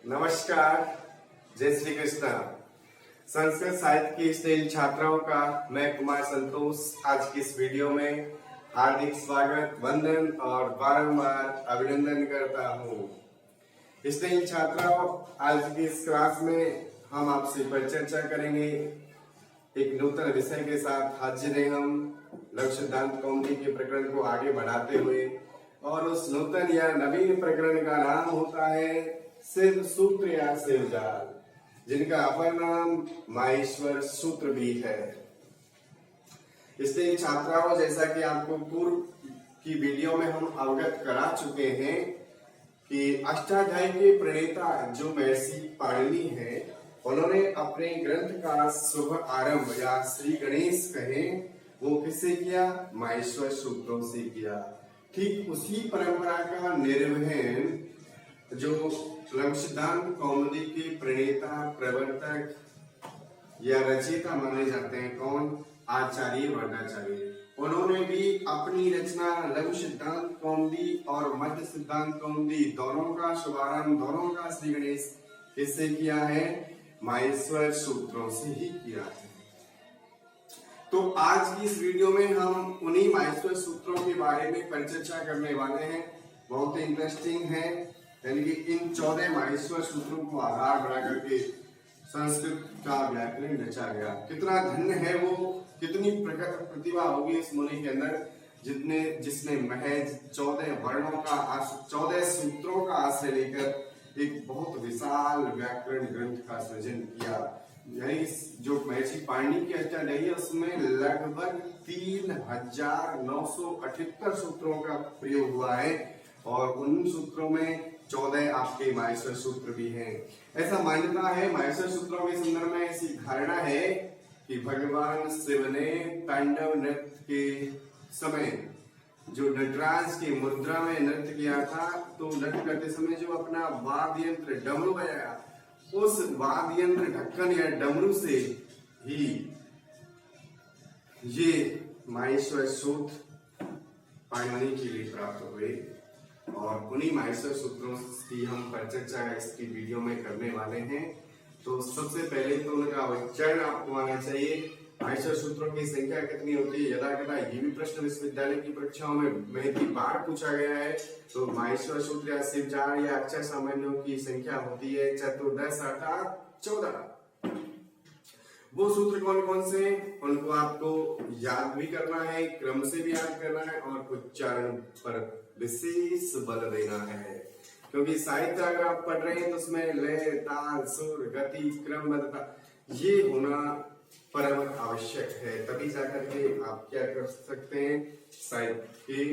नमस्कार, जय श्री कृष्ण। संस्कृत साहित्य की स्नेही छात्राओं का मैं कुमार संतोष आज की इस वीडियो में हार्दिक स्वागत, वंदन और बारंबार अभिनंदन करता हूँ। स्नेही छात्राओं, आज की इस क्लास में हम आपसे परिचर्चा करेंगे एक नूतन विषय के साथ। हाजिर हैं हम लघु सिद्धांत कौमुदी के प्रकरण को आगे बढ़ाते हुए, और उस नूतन या नवीन प्रकरण का नाम होता है शिव सूत्र या शिव जाल, जिनका अपर नाम माहेश्वर सूत्र भी है। इसलिए छात्राओं, जैसा कि आपको पूर्व की वीडियो में हम अवगत करा चुके हैं कि अष्टाध्यायी के प्रणेता जो महर्षि पाणिनि हैं, उन्होंने अपने ग्रंथ का शुभ आरंभ या श्री गणेश कहें, वो किससे किया? माहेश्वर सूत्रों से किया। ठीक उसी परंपरा का निर्वहन जो लघु सिद्धांत कौमुदी के प्रणेता, प्रवर्तक या रचयिता माने जाते हैं, कौन? आचार्य वर्णाचार्य। उन्होंने भी अपनी रचना लघु सिद्धांत कौमुदी और मध्य सिद्धांत कौमुदी दोनों का शुभारंभ, दोनों का श्री गणेश किससे किया है? माहेश्वर सूत्रों से ही किया है। तो आज की इस वीडियो में हम उन्हीं माहेश्वर सूत्रों के बारे में परिचर्चा करने वाले हैं। बहुत ही इंटरेस्टिंग है, यानी कि इन 14 माहेश्वर सूत्रों को आधार बना करके संस्कृत का व्याकरण रचा गया। कितना धन्य है वो, कितनी प्रकट प्रतिभा होगी इस मुनि के अंदर, जिसने महज 14 वर्णों का 14 सूत्रों का आश्रय लेकर एक बहुत विशाल व्याकरण ग्रंथ का सृजन किया। यानी जो महर्षि पाणिनि की अष्टाध्यायी है, उसमें लगभग 3978 सूत्रों का प्रयोग हुआ है, और उन सूत्रों में 14 आपके माहेश्वर सूत्र भी हैं। ऐसा मान्यता है माहेश्वर सूत्रों के संदर्भ में, ऐसी धारणा है कि भगवान शिव ने तांडव नृत्य के समय जो नटराज की मुद्रा में नृत्य किया था, तो नृत्य करते समय जो अपना वाद्य यंत्र डमरू बजाया, उस वाद्य यंत्र ढक्कन या डमरू से ही ये माहेश्वर सूत्र पाणिनि के लिए प्राप्त हुए। और उन्हीं माहेश्वर सूत्रों की हम परिचर्चा इसकी वीडियो में करने वाले हैं। तो सबसे पहले तो उनका उच्चारण आपको आना चाहिए। माहेश्वर सूत्रों की संख्या कितनी होती है? यदा कदा ये भी प्रश्न विश्वविद्यालय की परीक्षाओं में महती बार पूछा गया है। तो माहेश्वर सूत्र या शिव जाल या अक्षर सामान्यों की संख्या होती है चतुर्दश अर्थात 14। वो सूत्र कौन कौन से, उनको आपको याद भी करना है, क्रम से भी याद करना है, और उच्चारण पर विशेष बल देना है। क्योंकि साहित्य अगर आप पढ़ रहे हैं तो उसमें लय, ताल, सुर, गति, क्रमबद्धता ये होना परम आवश्यक है। तभी जाकर के आप क्या कर सकते हैं, साहित्य के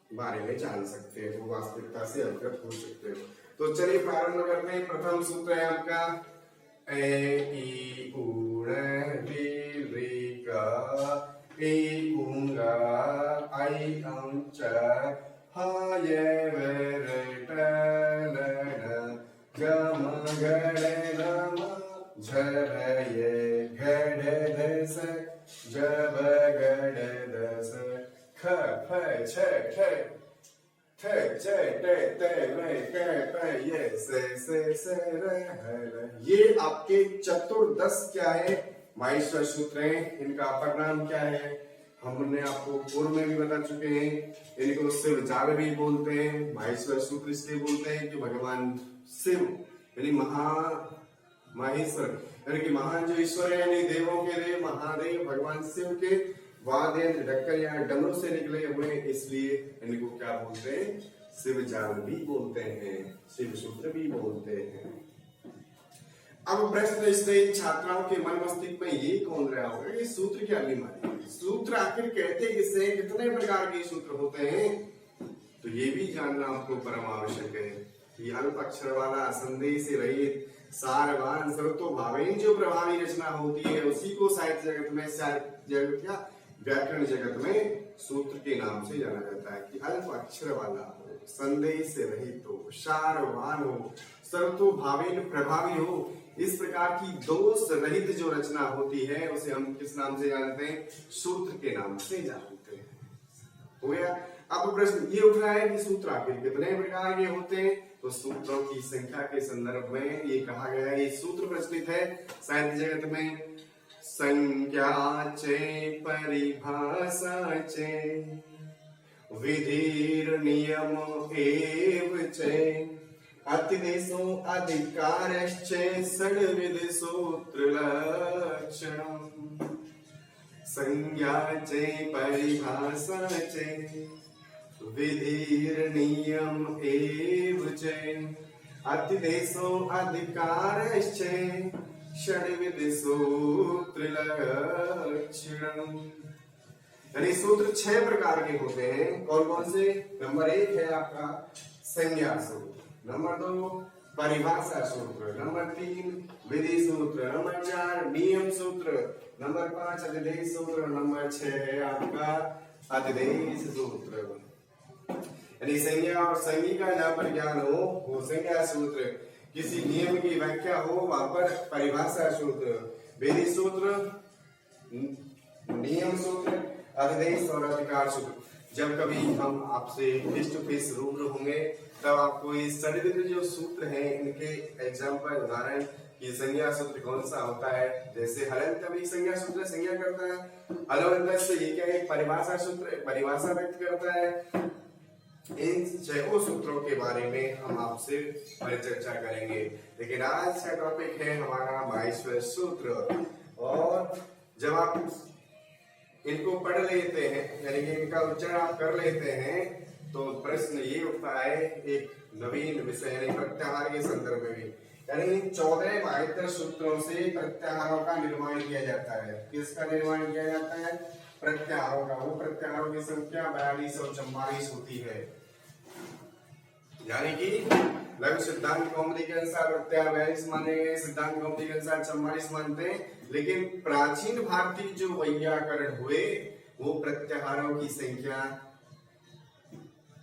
बारे में जान सकते हैं, वो वास्तविकता से अवगत हो सकते हैं। तो चलिए प्रारंभ करते हैं। प्रथम सूत्र है आपका ए ई उ रे रे क ए उंगा आई अं च हा ये वे रे ट ल न ग म ग रे न म झ र ये घ ढ ध स ज ब ग ढ ध स ख फ छ ठ ठ च ट त व क प ये स र ह ल। ये आपके चतुर्दश क्या है? माहेश्वर सूत्र हैं। इनका अपर नाम क्या है? हमने आपको पूर्व में भी बता चुके हैं। इनको शिव जाल भी बोलते हैं। माहेश्वर सूत्र इसलिए बोलते हैं कि भगवान शिव यानी माहेश्वर यानी कि महान जो ईश्वर है, यानी देवों के देव महादेव भगवान शिव के वाद्य यंत्र ढक्कन या डमरू से निकले हुए, इसलिए इनको क्या बोलते हैं? शिव जाल भी बोलते हैं, शिव सूत्र भी बोलते हैं। अब प्रश्न इसलिए छात्राओं के मन मस्तिष्क में ये कौन रहा होगा, ये सूत्र क्या बीमारी? सूत्र आखिर कहते किसे? कितने प्रकार के सूत्र होते हैं? तो ये भी जानना आपको परम आवश्यक है कि अल्प अक्षर वाला, संदेह से रहित, सारवान, सर्वतोभावेन जो प्रभावी रचना होती है, उसी को साहित्य जगत में, जगत या व्याकरण जगत में सूत्र के नाम से जाना जाता है। कि अल्प अक्षर वाला हो, संदेह से रहित हो, सारवान हो, सर्वतोभावेन प्रभावी हो, इस प्रकार की दोष रहित जो रचना होती है, उसे हम किस नाम से जानते हैं? सूत्र के नाम से जानते हैं। हो गया। अब प्रश्न ये उठ रहा है कि सूत्र आखिर कितने प्रकार के होते हैं, तो सूत्रों की संख्या के संदर्भ में ये कहा गया है, ये सूत्र प्रचलित है साहित्य जगत में। संज्ञाचे परिभाषाचे विधिर नियम एव चे अतिदेशो अधिकारश्चे षड्विध सूत्र लक्षणम्। संज्ञाचे परिभाषाचे विधिर नियम एव चे अतिदेशो अधिकारश्चे षड्विध सूत्र लक्षणम्। यानी सूत्र 6 प्रकार के होते हैं। कौन कौन से? नंबर 1 है आपका संज्ञा सूत्र, नंबर 2 परिभाषा सूत्र, नंबर 3 विधि सूत्र, नंबर 4 नियम सूत्र, नंबर 5 अधिदेश सूत्र, नंबर 6 है आपका अधिदेश सूत्र। यानी संज्ञा और संज्ञा का जहां पर ज्ञान हो वो संज्ञा सूत्र, किसी नियम की व्याख्या हो वहां पर परिभाषा सूत्र, विधि सूत्र, नियम सूत्र, अधिदेश और अधिकार सूत्र। जब कभी हम आपसे फेस टू फेस रूबरू होंगे तब आपको ये षड्विध जो सूत्र हैं इनके एग्जाम्पल उदाहरण कि संज्ञा सूत्र कौन सा होता है, जैसे हलंत भी संज्ञा सूत्र संज्ञा करता है, हलवंत से ये क्या है परिभाषा सूत्र परिभाषा व्यक्त करता है। इन 6 सूत्रों के बारे में हम आपसे परिचर्चा करेंगे। लेकिन आज का टॉपिक है हमारा माहेश्वर सूत्र, और जब आप इनको पढ़ लेते हैं यानी कि इनका उच्चारण आप कर लेते हैं तो प्रश्न ये उठता है एक नवीन विषय यानी प्रत्याहार के संदर्भ में भी। यानी 14 माहेश्वर सूत्रों से प्रत्याहारों का निर्माण किया जाता है। किसका निर्माण किया जाता है? प्रत्याहारों का। वो प्रत्याहारों की संख्या 42 और 44 होती है। यानी कि लघु सिद्धांत कौमुदी के अनुसार प्रत्याहार 42 माने गए, सिद्धांत कौमुदी के अनुसार 44 मानते हैं। लेकिन प्राचीन भारतीय जो वैयाकरण हुए वो प्रत्याहारों की संख्या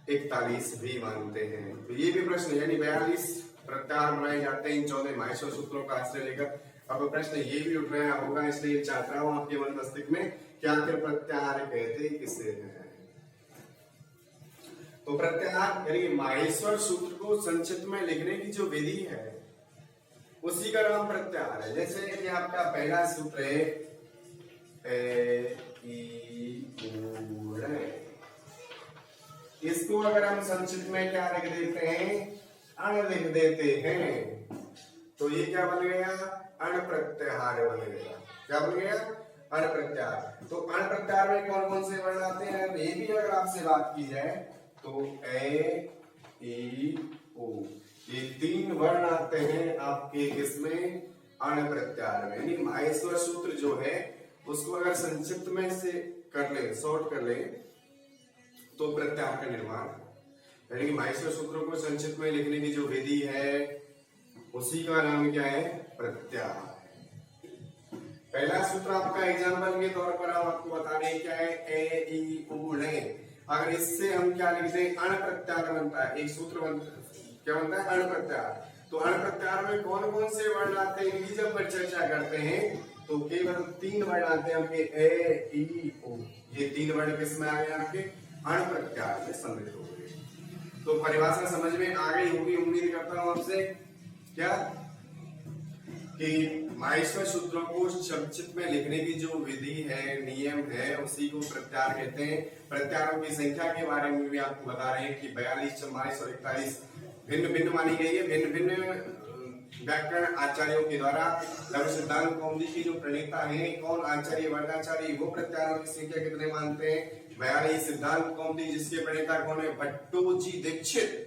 41 भी मानते हैं। तो ये भी प्रश्न यानी 42 प्रत्याहार बनाए जाते हैं इन 14 माहेश्वर सूत्रों का आश्रय लेकर। अब प्रश्न ये भी उठ रहा होगा, इसलिए चाहता हूं आपके मन मस्तिष्क में क्या प्रत्याहार कहते किसे हैं। तो प्रत्याहार यानी माहेश्वर सूत्र को संक्षिप्त में लिखने की जो विधि है उसी का नाम प्रत्याहार है। जैसे कि आपका पहला सूत्र है इसको अगर हम संक्षिप्त में क्या लिख देते हैं, अण लिख देते हैं, तो ये क्या बन गया? अण प्रत्याहार बन गया। क्या बन गया? अण प्रत्याहार। तो अण प्रत्याहार में कौन कौन से वर्ण आते हैं ये भी अगर आपसे बात की जाए तो ए ई ओ ये 3 वर्ण आते हैं आपके इसमें अण प्रत्याहार में। यानी माहेश्वर सूत्र जो है उसको अगर संक्षिप्त में से कर ले, शॉर्ट कर ले तो प्रत्याहार का निर्माण। यानी कि माहेश्वर सूत्रों को संक्षिप्त में लिखने की जो विधि है उसी का नाम क्या है? प्रत्याहार। पहला सूत्र आपका एग्जाम्पल के तौर पर हम आपको बता रहे हैं क्या है? ए ई उ ने। अगर इससे हम क्या लिखते हैं? अण प्रत्याहार बनता है। एक सूत्र बनता है, क्या बनता है? अण प्रत्याहार। तो अण प्रत्याहार में कौन कौन से वर्ण आते हैं इनकी जब चर्चा करते हैं तो केवल 3 वर्ण आते हैं आपके ए ई ओ। ये 3 वर्ण किसमें आ गए? आपके अण प्रत्याहार में सम्मिलित हो गए। तो परिभाषा समझ में आ गई होगी उम्मीद करता हूं आपसे, क्या कि माहेश्वर सूत्रों को संक्षिप्त में लिखने की जो विधि है, नियम है, उसी को प्रत्याहार कहते हैं। प्रत्याहारों की संख्या के बारे में भी आपको बता रहे हैं कि 42, 44 और 41 भिन्न भिन्न मानी गई है। भिन्न भिन्न व्याकरण आचार्यों के द्वारा। लघु सिद्धांत कौमुदी की जो प्रणेता है कौन? आचार्य वर्गाचार्य। वो प्रत्याहारों की संख्या कितने मानते हैं? 42। सिद्धांत कौमुदी जिसके प्रणेता कौन है? भट्टोजी दीक्षित।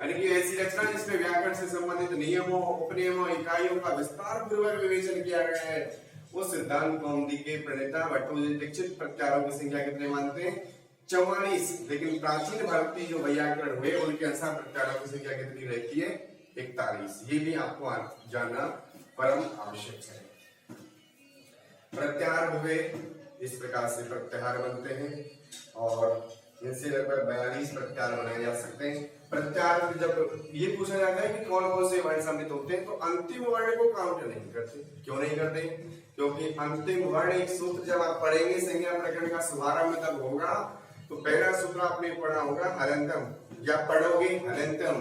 यानी कि ऐसी रचना जिसमें व्याकरण से संबंधित नियमों, उपनियमों, इकाइयों का विस्तार पूर्वक विवेचन किया गया है, वो सिद्धांत कौमुदी के प्रणेता भट्टोजी दीक्षित प्रत्याहारों की संख्या कितने मानते हैं? 44। लेकिन प्राचीन भारतीय जो वैयाकरण हुए उनके अनुसार प्रत्याहारों की संख्या कितनी रहती है? 41। ये भी आपको जानना परम आवश्यक है। प्रत्याहार हुए इस प्रकार से प्रत्याहार बनते हैं और इनसे लगभग 42 प्रत्याहार बनाए जा सकते हैं। प्रत्याहार जब ये पूछा जाता है कि कौन कौन से वर्ण सम्मिलित होते हैं तो अंतिम वर्ण को काउंट नहीं करते। क्यों नहीं करते? क्योंकि अंतिम वर्ण एक सूत्र जब आप पढ़ेंगे संज्ञा प्रकरण का शुभारंभ तब होगा तो पहला सूत्र आपने पढ़ा होगा हलंतम, या पढ़ोगे हलंतम,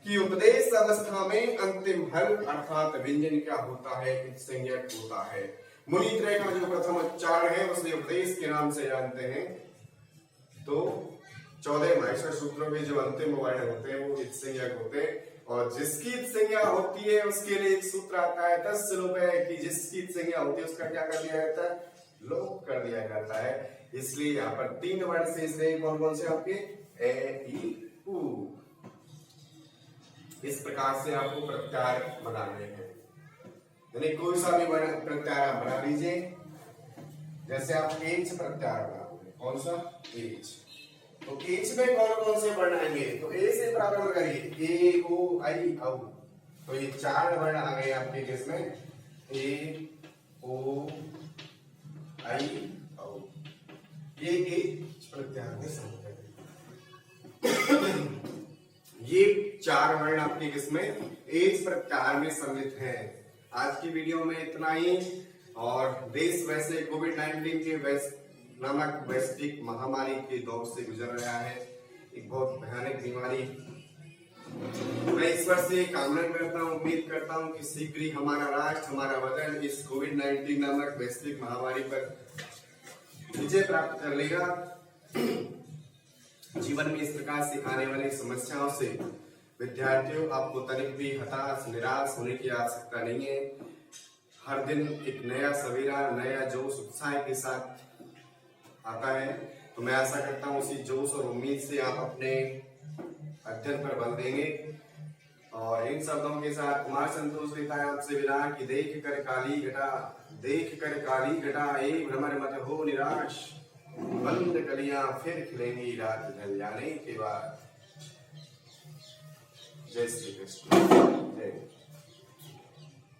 कि उपदेश अवस्था में अंतिम हल अर्थात व्यंजन क्या होता है, संज्ञक होता है। मुनित्रय का जो प्रथम उच्चारण है उसे उपदेश के नाम से जानते हैं। तो 14 माहेश्वर सूत्रों के जो अंतिम वर्ण होते हैं वो संज्ञक होते हैं, और जिसकी संज्ञा होती है उसके लिए एक सूत्र आता है 10 रुपए की, जिसकी संज्ञा होती है उसका क्या कर दिया जाता है, लोप कर दिया जाता है। इसलिए यहाँ पर 3 वर्ण शेष रहे, कौन कौन से आपके, ए ई उ। इस प्रकार से आपको प्रत्याहार बनाने हैं, यानी कोई सा भी वर्ण प्रत्याहार बना लीजिए। जैसे आप एच प्रत्याहार बनाओगे, कौन सा, एच, तो एच में कौन कौन से वर्ण आएंगे, तो ए से प्रारंभ करिए, ए ओ आई औ, तो ये 4 वर्ण आ गए आपके किसमें, ए ओ आई औ, ये एच प्रत्याहार में शामिल है। ये 4 वर्ण आपके किसमें, एच प्रत्याहार में सम्मिलित हैं। आज की वीडियो में इतना ही, और देश वैसे कोविड-19 के नामक वैश्विक महामारी के दौर से गुजर रहा है, एक बहुत भयानक बीमारी। मैं ईश्वर से कामना करता हूँ, उम्मीद करता हूँ कि शीघ्र ही हमारा राष्ट्र, हमारा वतन इस कोविड-19 नामक वैश्विक महामारी पर विजय प्राप्त कर लेगा। जीवन में इस प्रकार से आने वाली समस्याओं से विद्यार्थियों आपको तनिक भी हताश निराश होने की आवश्यकता नहीं है। हर दिन एक नया सवेरा, नया जोश, उत्साह के साथ आता है। तो मैं आशा करता हूँ उसी जोश और उम्मीद से आप अपने अध्ययन पर बल देंगे। और इन शब्दों के साथ कुमार संतोष लेता है आपसे विदा कि देख कर काली घटा एक भ्रमर मत हो निराश, बंद कलियां फिर खिलेंगी रात ढल जाने के बाद। जय श्री कृष्ण।